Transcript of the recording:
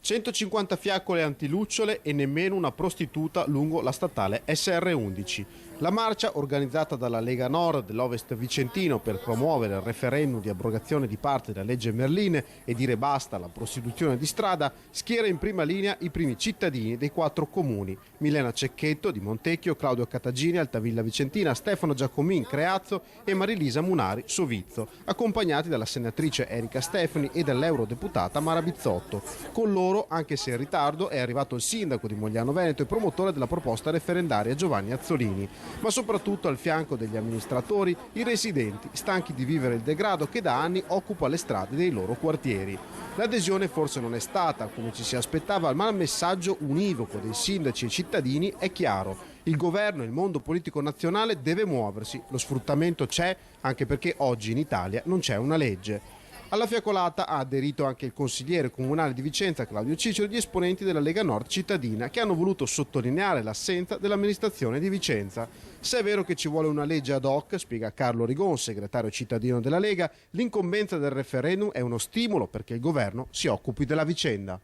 150 fiaccole antilucciole e nemmeno una prostituta lungo la statale SR11. La marcia, organizzata dalla Lega Nord dell'Ovest Vicentino per promuovere il referendum di abrogazione di parte della legge Merline e dire basta alla prostituzione di strada, schiera in prima linea i primi cittadini dei 4 comuni: Milena Cecchetto di Montecchio, Claudio Catagini, Altavilla Vicentina, Stefano Giacomin, Creazzo e Marilisa Munari, Sovizzo, accompagnati dalla senatrice Erika Stefani e dall'eurodeputata Mara Bizzotto. Con loro, anche se in ritardo, è arrivato il sindaco di Mogliano Veneto e promotore della proposta referendaria Giovanni Azzolini, ma soprattutto al fianco degli amministratori i residenti, stanchi di vivere il degrado che da anni occupa le strade dei loro quartieri. L'adesione forse non è stata come ci si aspettava, ma il messaggio univoco dei sindaci e cittadini è chiaro: il governo e il mondo politico nazionale deve muoversi, lo sfruttamento c'è, anche perché oggi in Italia non c'è una legge. Alla fiaccolata ha aderito anche il consigliere comunale di Vicenza Claudio Cicero e gli esponenti della Lega Nord cittadina, che hanno voluto sottolineare l'assenza dell'amministrazione di Vicenza. Se è vero che ci vuole una legge ad hoc, spiega Carlo Rigon, segretario cittadino della Lega, l'incombenza del referendum è uno stimolo perché il governo si occupi della vicenda.